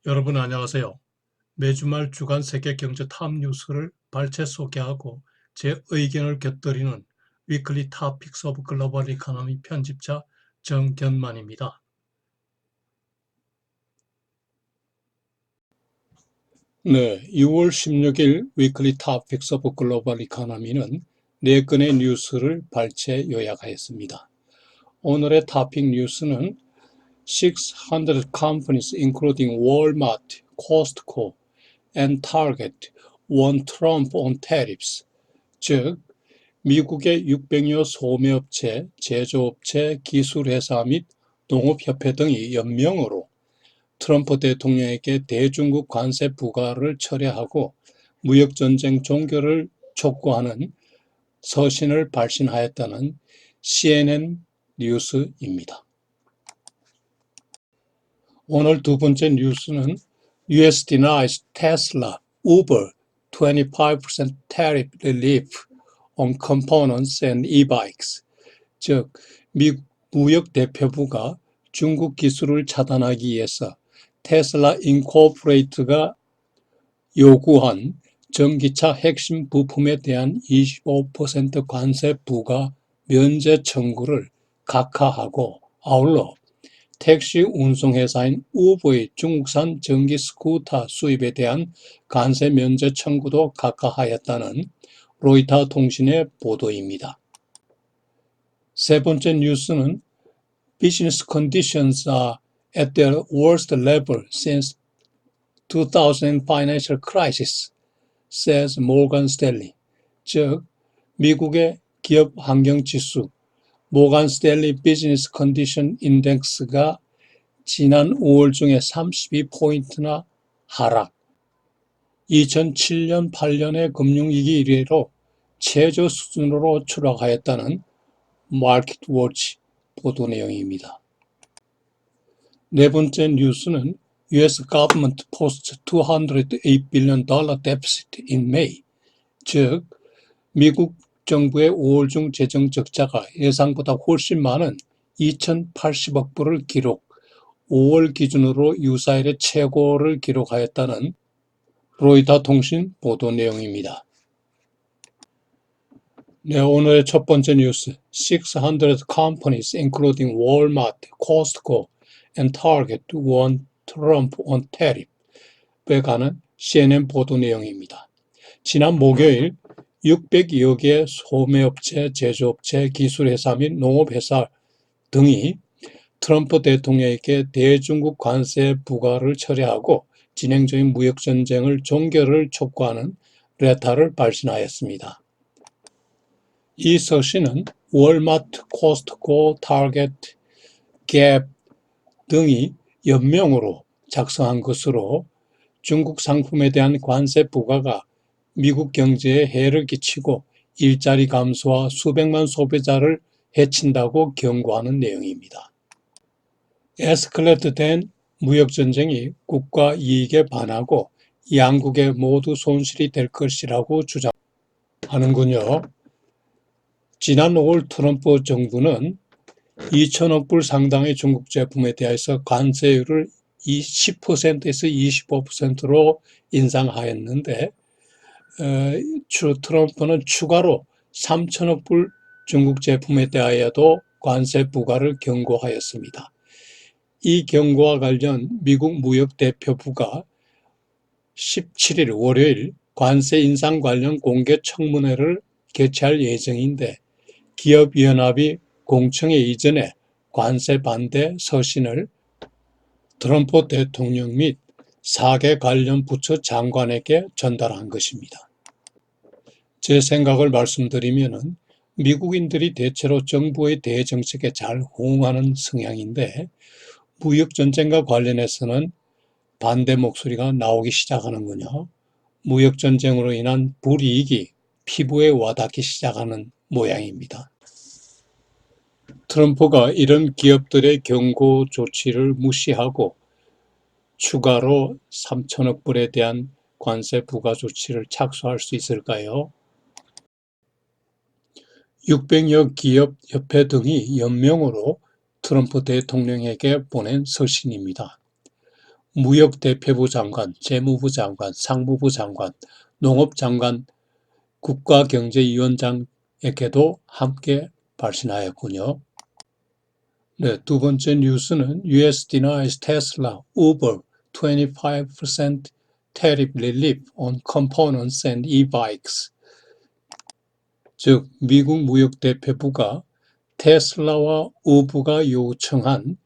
여러분 안녕하세요. 매주 말 주간 세계 경제 탑 뉴스를 발췌 소개하고 제 의견을 곁들이는 위클리 토픽스 오브 글로벌 이코노미 편집자 정견만입니다. 네, 6월 16일 위클리 토픽스 오브 글로벌 이코노미는 4건의 뉴스를 발췌 요약하였습니다. 오늘의 토픽 뉴스는 600 companies including Walmart, Costco, and Target want Trump on tariffs, 즉 미국의 600여 소매업체, 제조업체, 기술회사 및 농업협회 등이 연명으로 트럼프 대통령에게 대중국 관세 부과를 철회하고 무역전쟁 종결을 촉구하는 서신을 발신하였다는 CNN 뉴스입니다. 오늘 두 번째 뉴스는 US denies Tesla, Uber 25% tariff relief on components and e-bikes, 즉 미국 무역대표부가 중국 기술을 차단하기 위해서 테슬라 인코퍼레이트가 요구한 전기차 핵심 부품에 대한 25% 관세 부과 면제 청구를 각하하고, 아울러 택시 운송회사인 우버의 중국산 전기 스쿠터 수입에 대한 관세 면제 청구도 각하하였다는 로이터 통신의 보도입니다. 세 번째 뉴스는 Business conditions are at their worst level since 2000 financial crisis, says Morgan Stanley. 즉, 미국의 기업 환경 지수 모간 스탠리 비즈니스 컨디션 인덱스가 지난 5월 중에 32포인트나 하락, 2007년 8년의 금융위기 이래로 최저 수준으로 추락하였다는 마켓워치 보도 내용입니다. 네 번째 뉴스는 US government posts $208 billion deficit in May, 즉 미국 정부의 5월 중 재정 적자가 예상보다 훨씬 많은 2,080억 불을 기록, 5월 기준으로 유사일의 최고를 기록하였다는 로이터 통신 보도 내용입니다. 네, 오늘의 첫 번째 뉴스, 600 companies including Walmart, Costco, and Target want Trump on tariff에 관한 CNN 보도 내용입니다. 지난 목요일 600여 개 소매업체, 제조업체, 기술회사 및 농업회사 등이 트럼프 대통령에게 대중국 관세 부과를 철회하고 진행 중인 무역전쟁을 종결을 촉구하는 레터를 발신하였습니다. 이 서신은 월마트, 코스트코, 타겟, 갭 등이 연명으로 작성한 것으로 중국 상품에 대한 관세 부과가 미국 경제에 해를 끼치고 일자리 감소와 수백만 소비자를 해친다고 경고하는 내용입니다. 에스컬레이트된 무역전쟁이 국가 이익에 반하고 양국에 모두 손실이 될 것이라고 주장하는군요. 지난 5월 트럼프 정부는 2천억 불 상당의 중국 제품에 대해서 관세율을 10%에서 25%로 인상하였는데 트럼프는 추가로 3천억 불 중국 제품에 대하여도 관세 부과를 경고하였습니다. 이 경고와 관련 미국 무역대표부가 17일 월요일 관세 인상 관련 공개 청문회를 개최할 예정인데 기업연합이 공청회 이전에 관세 반대 서신을 트럼프 대통령 및 4개 관련 부처 장관에게 전달한 것입니다. 제 생각을 말씀드리면은 미국인들이 대체로 정부의 대정책에 잘 호응하는 성향인데 무역전쟁과 관련해서는 반대 목소리가 나오기 시작하는군요. 무역전쟁으로 인한 불이익이 피부에 와닿기 시작하는 모양입니다. 트럼프가 이런 기업들의 경고 조치를 무시하고 추가로 3천억 불에 대한 관세 부과 조치를 착수할 수 있을까요? 600여 기업 협회 등이 연명으로 트럼프 대통령에게 보낸 서신입니다. 무역대표부 장관, 재무부 장관, 상무부 장관, 농업장관, 국가경제위원장에게도 함께 발신하였군요. 네, 두 번째 뉴스는 US denies Tesla, Uber 25% tariff relief on components and e-bikes. 즉 미국 무역대표부가 테슬라와 우버가 요청한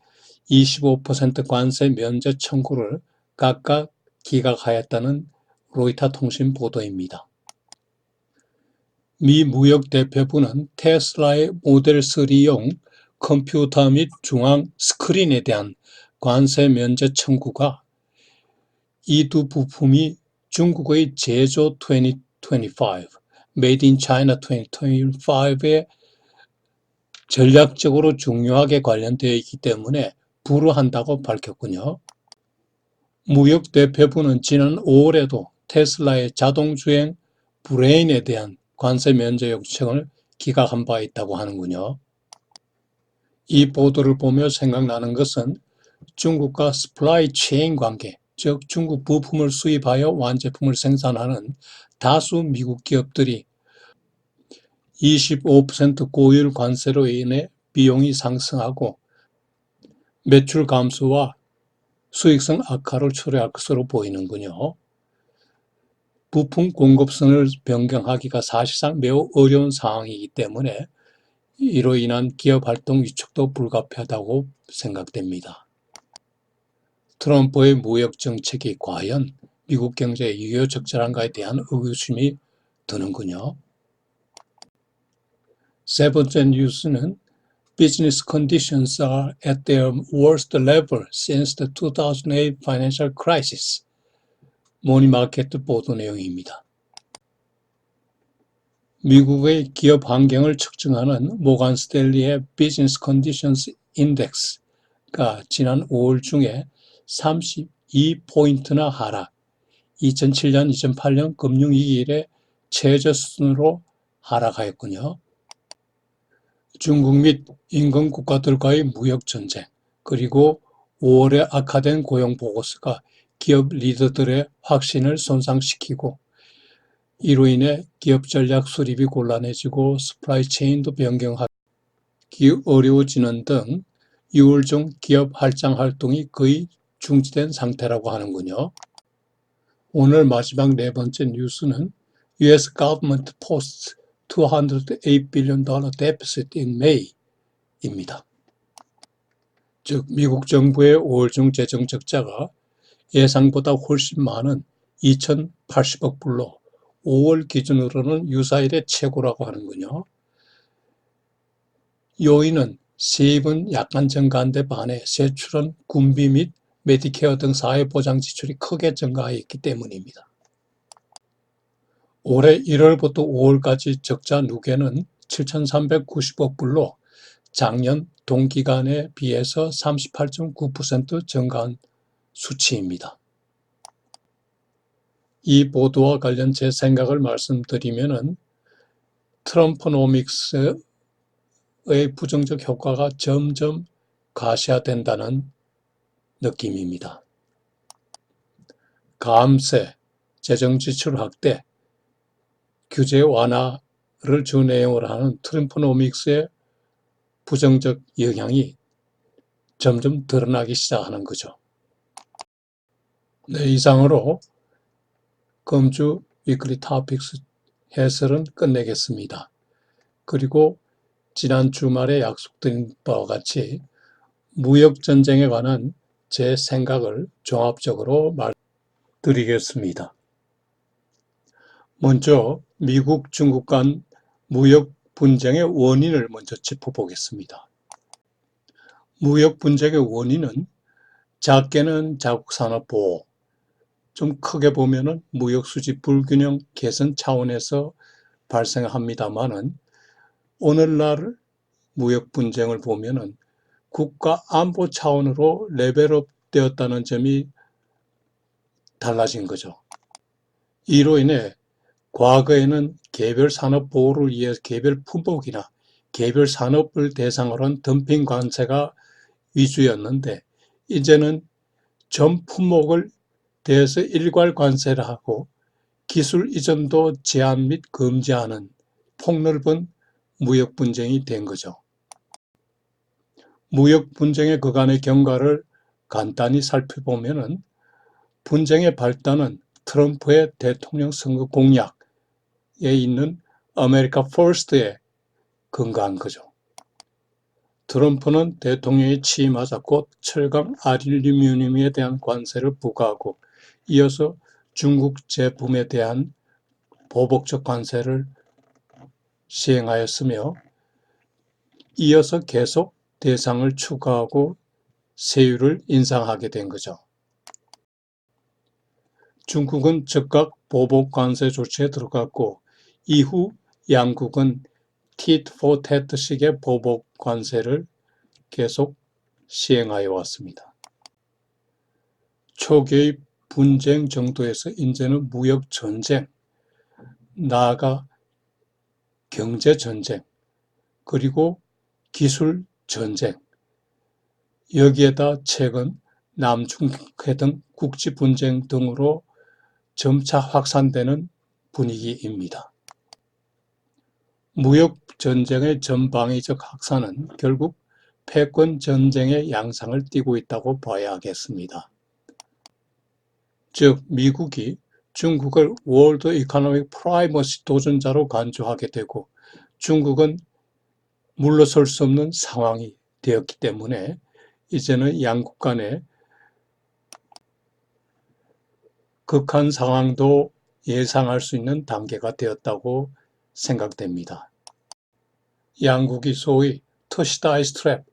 25% 관세 면제 청구를 각각 기각하였다는 로이터 통신 보도입니다. 미 무역대표부는 테슬라의 모델 3용 컴퓨터 및 중앙 스크린에 대한 관세 면제 청구가 이 두 부품이 중국의 제조 2025, Made in China 2025에 전략적으로 중요하게 관련되어 있기 때문에 불허한다고 밝혔군요. 무역대표부는 지난 5월에도 테슬라의 자동주행 브레인에 대한 관세 면제 요청을 기각한 바 있다고 하는군요. 이 보도를 보며 생각나는 것은 중국과 스플라이 체인 관계, 즉 중국 부품을 수입하여 완제품을 생산하는 다수 미국 기업들이 25% 고율 관세로 인해 비용이 상승하고 매출 감소와 수익성 악화를 초래할 것으로 보이는군요. 부품 공급선을 변경하기가 사실상 매우 어려운 상황이기 때문에 이로 인한 기업 활동 위축도 불가피하다고 생각됩니다. 트럼프의 무역 정책이 과연 미국 경제에 유효적절한가에 대한 의구심이 드는군요. 세 번째 뉴스는 Business conditions are at their worst level since the 2008 financial crisis. 머니마켓 보도 내용입니다. 미국의 기업 환경을 측정하는 모간 스탠리의 Business Conditions Index가 지난 5월 중에 32포인트나 하락, 2007년, 2008년 금융위기 이래 최저 수준으로 하락하였군요. 중국 및 인근 국가들과의 무역전쟁, 그리고 5월에 악화된 고용보고서가 기업 리더들의 확신을 손상시키고 이로 인해 기업 전략 수립이 곤란해지고 스플라이 체인도 변경하기 어려워지는 등 6월 중 기업 할장 활동이 거의 중지된 상태라고 하는군요. 오늘 마지막 네 번째 뉴스는 US government posts $208 billion deficit in May입니다. 즉 미국 정부의 5월 중 재정 적자가 예상보다 훨씬 많은 2,080억 불로 5월 기준으로는 유사일의 최고라고 하는군요. 요인은 세입은 약간 증가한 데 반해 세출은 군비 및 메디케어 등 사회보장 지출이 크게 증가했기 때문입니다. 올해 1월부터 5월까지 적자 누계는 7,390억 불로 작년 동기간에 비해서 38.9% 증가한 수치입니다. 이 보도와 관련 제 생각을 말씀드리면은 트럼프노믹스의 부정적 효과가 점점 가시화된다는 느낌입니다. 감세, 재정지출 확대, 규제 완화를 주 내용으로 하는 트럼프노믹스의 부정적 영향이 점점 드러나기 시작하는 거죠. 네, 이상으로 금주 위클리 토픽스 해설은 끝내겠습니다. 그리고 지난 주말에 약속드린 바와 같이 무역전쟁에 관한 제 생각을 종합적으로 말드리겠습니다. 먼저 미국, 중국 간 무역 분쟁의 원인을 먼저 짚어보겠습니다. 무역 분쟁의 원인은 작게는 자국산업보호, 좀 크게 보면은 무역수지 불균형 개선 차원에서 발생합니다만은 오늘날 무역 분쟁을 보면은 국가 안보 차원으로 레벨업 되었다는 점이 달라진 거죠. 이로 인해 과거에는 개별 산업 보호를 위해 개별 품목이나 개별 산업을 대상으로 한 덤핑 관세가 위주였는데 이제는 전 품목을 대해서 일괄 관세를 하고 기술 이전도 제한 및 금지하는 폭넓은 무역 분쟁이 된 거죠. 무역 분쟁의 그간의 경과를 간단히 살펴보면은 분쟁의 발단은 트럼프의 대통령 선거 공약에 있는 아메리카 퍼스트에 근거한 거죠. 트럼프는 대통령이 취임하자 곧 철강 알루미늄에 대한 관세를 부과하고 이어서 중국 제품에 대한 보복적 관세를 시행하였으며 이어서 계속 대상을 추가하고 세율을 인상하게 된 거죠. 중국은 즉각 보복 관세 조치에 들어갔고 이후 양국은 tit for tat식의 보복 관세를 계속 시행하여 왔습니다. 초기의 분쟁 정도에서 이제는 무역 전쟁, 나아가 경제 전쟁, 그리고 기술 전쟁, 여기에다 최근 남중해 등 국지 분쟁 등으로 점차 확산되는 분위기입니다. 무역 전쟁의 전방위적 확산은 결국 패권 전쟁의 양상을 띠고 있다고 봐야 하겠습니다. 즉 미국이 중국을 월드 이코노믹 프라이머시 도전자로 간주하게 되고 중국은 물러설 수 없는 상황이 되었기 때문에 이제는 양국 간의 극한 상황도 예상할 수 있는 단계가 되었다고 생각됩니다. 양국이 소위 터시드 아이스트랩,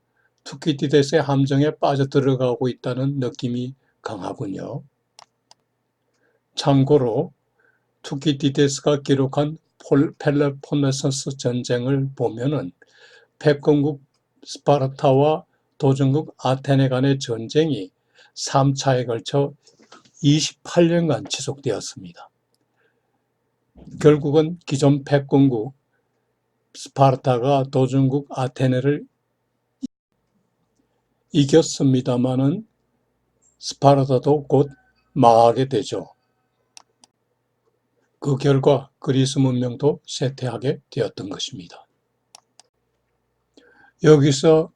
투키디데스의 함정에 빠져들어가고 있다는 느낌이 강하군요. 참고로 투키디데스가 기록한 펠로폰네소스 전쟁을 보면은 패권국 스파르타와 도전국 아테네 간의 전쟁이 3차에 걸쳐 28년간 지속되었습니다. 결국은 기존 패권국 스파르타가 도전국 아테네를 이겼습니다마는 스파르타도 곧 망하게 되죠. 그 결과 그리스 문명도 쇠퇴하게 되었던 것입니다. 여기서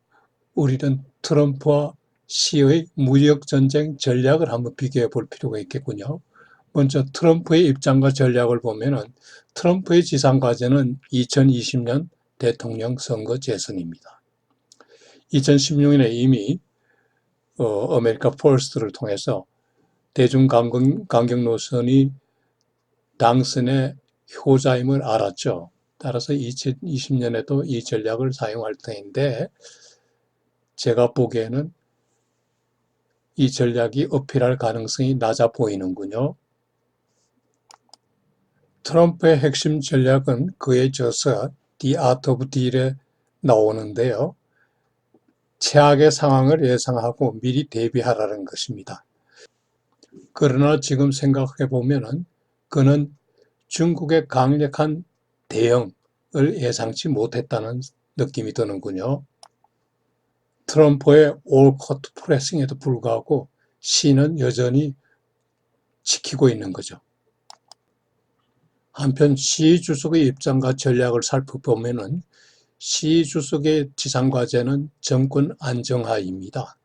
우리는 트럼프와 시의 무역전쟁 전략을 한번 비교해 볼 필요가 있겠군요. 먼저 트럼프의 입장과 전략을 보면은 트럼프의 지상과제는 2020년 대통령 선거 재선입니다. 2016년에 이미 아메리카 퍼스트를 통해서 대중 강경 노선이 당선의 효자임을 알았죠. 따라서 2020년에도 이 전략을 사용할 터인데 제가 보기에는 이 전략이 어필할 가능성이 낮아 보이는군요. 트럼프의 핵심 전략은 그의 저서 The Art of Deal에 나오는데요. 최악의 상황을 예상하고 미리 대비하라는 것입니다. 그러나 지금 생각해 보면은 그는 중국의 강력한 대응을 예상치 못했다는 느낌이 드는군요. 트럼프의 올코트 프레싱에도 불구하고 시는 여전히 지키고 있는 거죠. 한편 시 주석의 입장과 전략을 살펴보면은 시 주석의 지상과제는 정권 안정화입니다.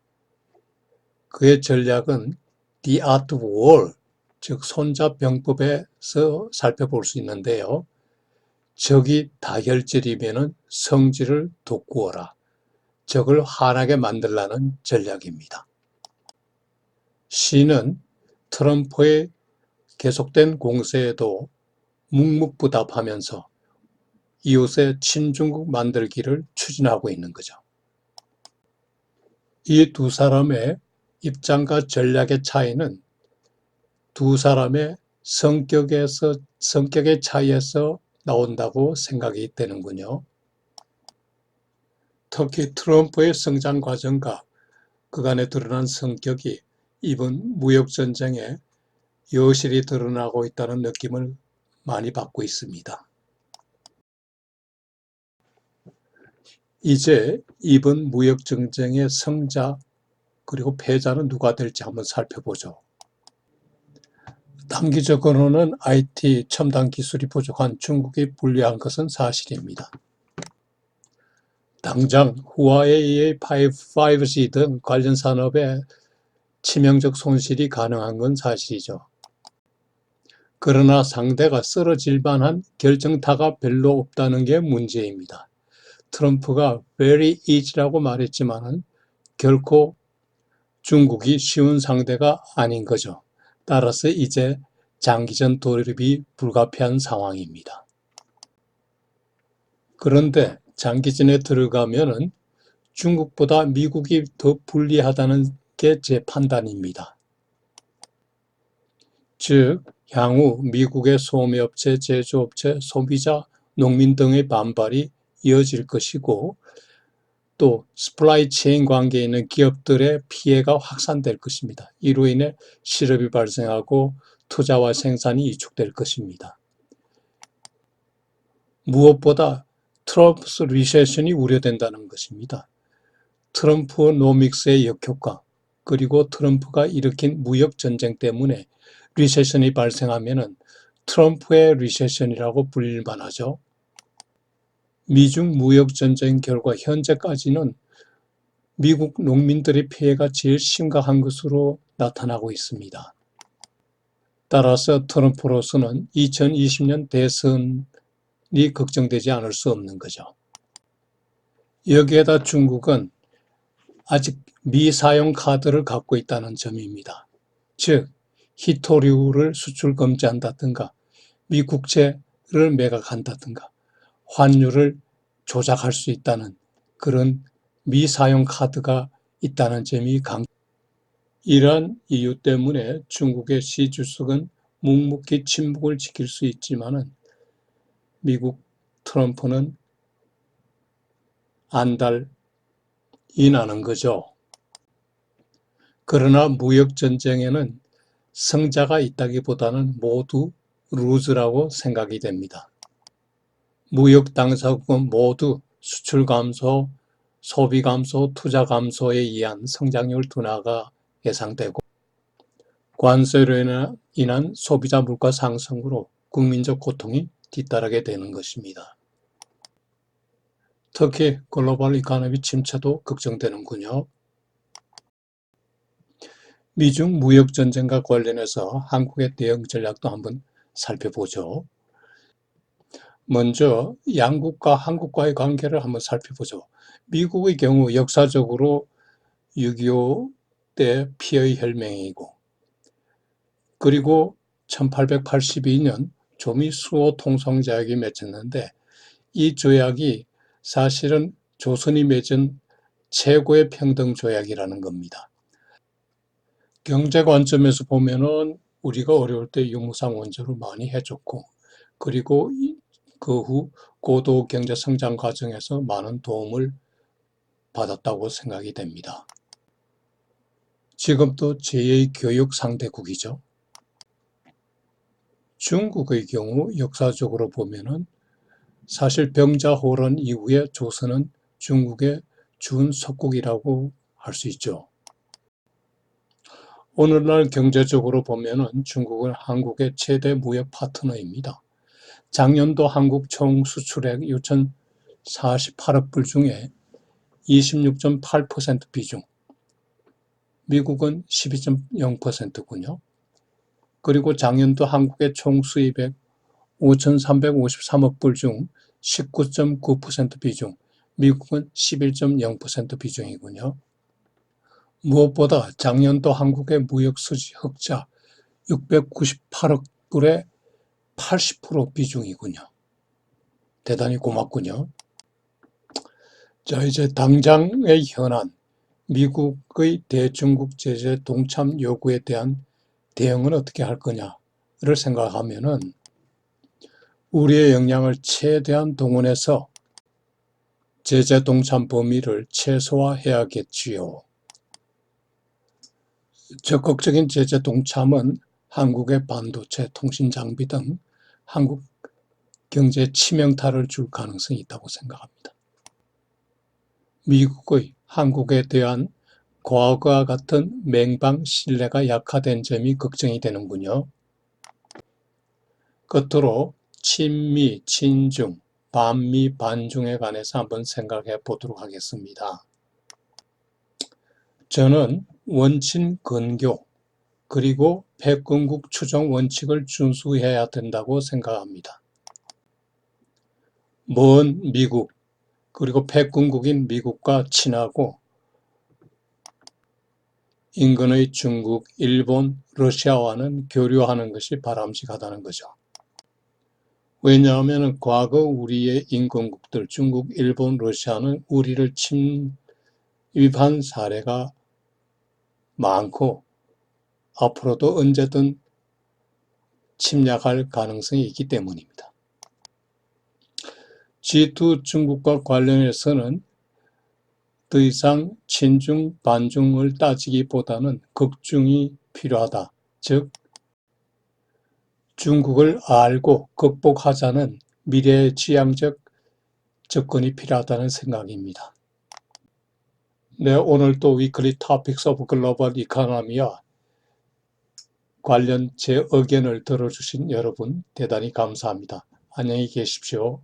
그의 전략은 The Art of War, 즉 손자병법에서 살펴볼 수 있는데요. 적이 다혈질이면은 성질을 돋구어라. 적을 화나게 만들라는 전략입니다. 시는 트럼프의 계속된 공세에도 묵묵부답하면서 이웃의 친중국 만들기를 추진하고 있는 거죠. 이 두 사람의 입장과 전략의 차이는 두 사람의 성격의 차이에서 나온다고 생각이 되는군요. 특히 트럼프의 성장 과정과 그간에 드러난 성격이 이번 무역전쟁에 여실히 드러나고 있다는 느낌을 많이 받고 있습니다. 이제 이번 무역전쟁의 승자 그리고 패자는 누가 될지 한번 살펴보죠. 단기적으로는 IT 첨단 기술이 부족한 중국이 불리한 것은 사실입니다. 당장 후아웨이의 5G 등 관련 산업에 치명적 손실이 가능한 건 사실이죠. 그러나 상대가 쓰러질 만한 결정타가 별로 없다는 게 문제입니다. 트럼프가 very easy라고 말했지만은 결코 중국이 쉬운 상대가 아닌 거죠. 따라서 이제 장기전 돌입이 불가피한 상황입니다. 그런데 장기전에 들어가면은 중국보다 미국이 더 불리하다는 게 제 판단입니다. 즉, 향후 미국의 소매업체, 제조업체, 소비자, 농민 등의 반발이 이어질 것이고 또 스플라이 체인 관계에 있는 기업들의 피해가 확산될 것입니다. 이로 인해 실업이 발생하고 투자와 생산이 위축될 것입니다. 무엇보다 트럼프 리세션이 우려된다는 것입니다. 트럼프 노믹스의 역효과 그리고 트럼프가 일으킨 무역 전쟁 때문에 리세션이 발생하면은 트럼프의 리세션이라고 불릴 만하죠. 미중 무역 전쟁 결과 현재까지는 미국 농민들의 피해가 제일 심각한 것으로 나타나고 있습니다. 따라서 트럼프로서는 2020년 대선이 걱정되지 않을 수 없는 거죠. 여기에다 중국은 아직 미사용 카드를 갖고 있다는 점입니다. 즉, 희토류를 수출 금지한다든가 미국채를 매각한다든가 환율을 조작할 수 있다는 그런 미사용 카드가 있다는 점이 이러한 이유 때문에 중국의 시 주석은 묵묵히 침묵을 지킬 수 있지만은 미국 트럼프는 안달이 나는 거죠. 그러나 무역 전쟁에는 승자가 있다기보다는 모두 루즈라고 생각이 됩니다. 무역 당사국은 모두 수출 감소, 소비 감소, 투자 감소에 의한 성장률 둔화가 예상되고 관세로 인한 소비자 물가 상승으로 국민적 고통이 뒤따르게 되는 것입니다. 특히 글로벌 이코노미 침체도 걱정되는군요. 미중 무역 전쟁과 관련해서 한국의 대응 전략도 한번 살펴보죠. 먼저 양국과 한국과의 관계를 한번 살펴보죠. 미국의 경우 역사적으로 6.25 때 피의 혈맹이고 그리고 1882년 조미 수호 통성조약이 맺혔는데 이 조약이 사실은 조선이 맺은 최고의 평등조약이라는 겁니다. 경제 관점에서 보면은 우리가 어려울 때 유무상 원조를 많이 해줬고 그리고 그 후 고도 경제 성장 과정에서 많은 도움을 받았다고 생각이 됩니다. 지금도 제2의 교육 상대국이죠. 중국의 경우 역사적으로 보면은 사실 병자호란 이후에 조선은 중국의 준속국이라고 할 수 있죠. 오늘날 경제적으로 보면은 중국은 한국의 최대 무역 파트너입니다. 작년도 한국 총 수출액 6,048억 불 중에 26.8% 비중, 미국은 12.0%군요. 그리고 작년도 한국의 총 수입액 5,353억 불 중 19.9% 비중, 미국은 11.0% 비중이군요. 무엇보다 작년도 한국의 무역 수지 흑자 698억 불의 80% 비중이군요. 대단히 고맙군요. 자, 이제 당장의 현안, 미국의 대중국 제재 동참 요구에 대한 대응은 어떻게 할 거냐를 생각하면은 우리의 역량을 최대한 동원해서 제재 동참 범위를 최소화해야겠지요. 적극적인 제재 동참은 한국의 반도체, 통신 장비 등 한국 경제에 치명타를 줄 가능성이 있다고 생각합니다. 미국의 한국에 대한 과거와 같은 맹방 신뢰가 약화된 점이 걱정이 되는군요. 끝으로 친미, 친중, 반미, 반중에 관해서 한번 생각해 보도록 하겠습니다. 저는 원친 근교 그리고 패권국 추종 원칙을 준수해야 된다고 생각합니다. 먼 미국 그리고 패권국인 미국과 친하고 인근의 중국, 일본, 러시아와는 교류하는 것이 바람직하다는 거죠. 왜냐하면 과거 우리의 인근국들 중국, 일본, 러시아는 우리를 침입한 사례가 많고 앞으로도 언제든 침략할 가능성이 있기 때문입니다. G2 중국과 관련해서는 더 이상 친중, 반중을 따지기보다는 극중이 필요하다. 즉 중국을 알고 극복하자는 미래지향적 접근이 필요하다는 생각입니다. 네, 오늘 또 위클리 토픽스 오브 글로벌 이코노미와 관련 제 의견을 들어주신 여러분 대단히 감사합니다. 안녕히 계십시오.